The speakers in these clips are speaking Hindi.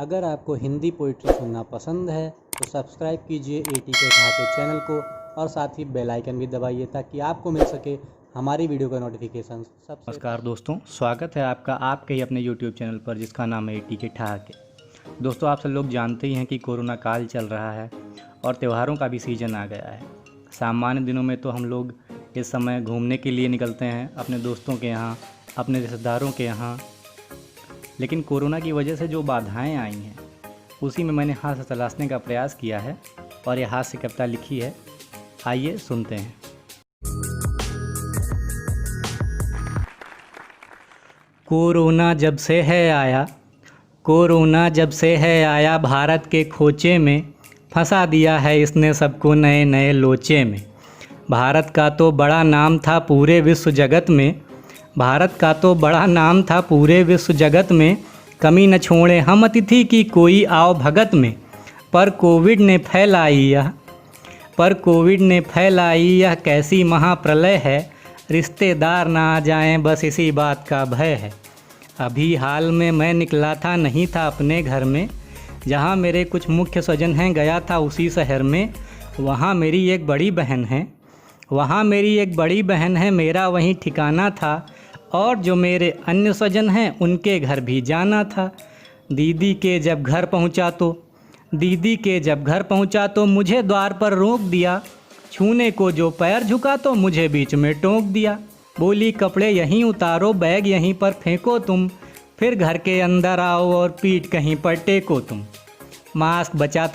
अगर आपको हिंदी पोइट्री सुनना पसंद है तो सब्सक्राइब कीजिए एटी के ठहाके चैनल को और साथ ही बेल आइकन भी दबाइए ताकि आपको मिल सके हमारी वीडियो का नोटिफिकेशन सबसे। नमस्कार दोस्तों, स्वागत है आपका आपके ही अपने YouTube चैनल पर जिसका नाम है एटी के ठहाके। दोस्तों, आप सब लोग जानते ही हैं कि कोरोना काल चल रहा है और त्योहारों का भी सीज़न आ गया है। सामान्य दिनों में तो हम लोग इस समय घूमने के लिए निकलते हैं अपने दोस्तों के यहाँ, अपने रिश्तेदारों के यहाँ, लेकिन कोरोना की वजह से जो बाधाएं आई हैं उसी में मैंने हास्य तलाशने का प्रयास किया है और यह हास्य कविता लिखी है। आइए सुनते हैं। कोरोना जब से है आया, कोरोना जब से है आया, भारत के खोचे में फंसा दिया है इसने सबको नए नए लोचे में। भारत का तो बड़ा नाम था पूरे विश्व जगत में, भारत का तो बड़ा नाम था पूरे विश्व जगत में। कमी न छोड़े हम अतिथि की कोई आओ भगत में। पर कोविड ने फैलाई यह कैसी महाप्रलय है। रिश्तेदार ना आ जाएं बस इसी बात का भय है। अभी हाल में मैं निकला था, नहीं था अपने घर में, जहाँ मेरे कुछ मुख्य स्वजन हैं, गया था उसी शहर में। वहाँ मेरी एक बड़ी बहन है, मेरा वहीं ठिकाना था और जो मेरे अन्य स्वजन हैं उनके घर भी जाना था। दीदी के जब घर पहुंचा तो मुझे द्वार पर रोक दिया। छूने को जो पैर झुका तो मुझे बीच में टोक दिया। बोली कपड़े यहीं उतारो, बैग यहीं पर फेंको तुम, फिर घर के अंदर आओ और पीठ कहीं पर टेको तुम। मास्क बचा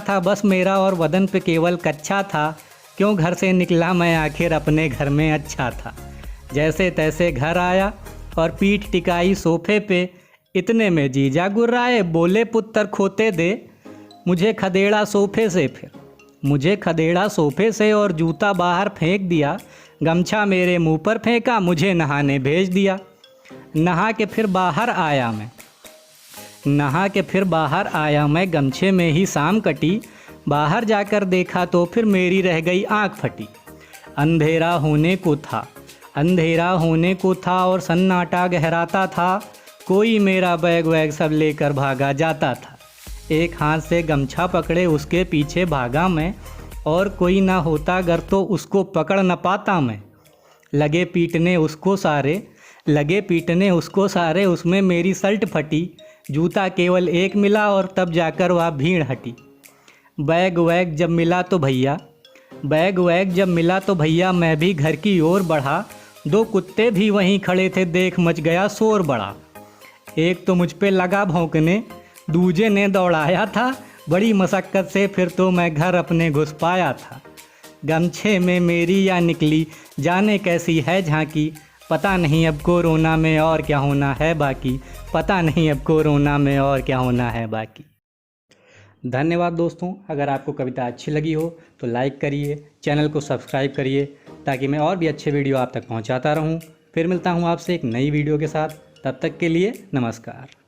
था बस मेरा और बदन पे केवल कच्छा था। क्यों घर से निकला मैं आखिर अपने घर में अच्छा था। जैसे तैसे घर आया और पीठ टिकाई सोफे पे, इतने में जीजा गुर्राए, बोले पुत्र खोते दे। मुझे खदेड़ा सोफे से और जूता बाहर फेंक दिया। गमछा मेरे मुंह पर फेंका, मुझे नहाने भेज दिया। नहा के फिर बाहर आया मैं, गमछे में ही शाम कटी। बाहर जाकर देखा तो फिर मेरी रह गई आँख फटी। अंधेरा होने को था और सन्नाटा गहराता था। कोई मेरा बैग सब लेकर भागा जाता था। एक हाथ से गमछा पकड़े उसके पीछे भागा मैं, और कोई ना होता अगर तो उसको पकड़ न पाता मैं। लगे पीटने उसको सारे, उसमें मेरी शर्ट फटी। जूता केवल एक मिला और तब जाकर वह भीड़ हटी। बैग जब मिला तो भैया मैं भी घर की ओर बढ़ा। दो कुत्ते भी वहीं खड़े थे, देख मच गया शोर बड़ा। एक तो मुझ पे लगा भौंकने, दूजे ने दौड़ाया था। बड़ी मशक्क़त से फिर तो मैं घर अपने घुस पाया था। गमछे में मेरी या निकली जाने कैसी है झांकी। पता नहीं अब कोरोना में और क्या होना है बाकी। धन्यवाद दोस्तों। अगर आपको कविता अच्छी लगी हो तो लाइक करिए, चैनल को सब्सक्राइब करिए ताकि मैं और भी अच्छे वीडियो आप तक पहुंचाता रहूं। फिर मिलता हूं आपसे एक नई वीडियो के साथ, तब तक के लिए नमस्कार।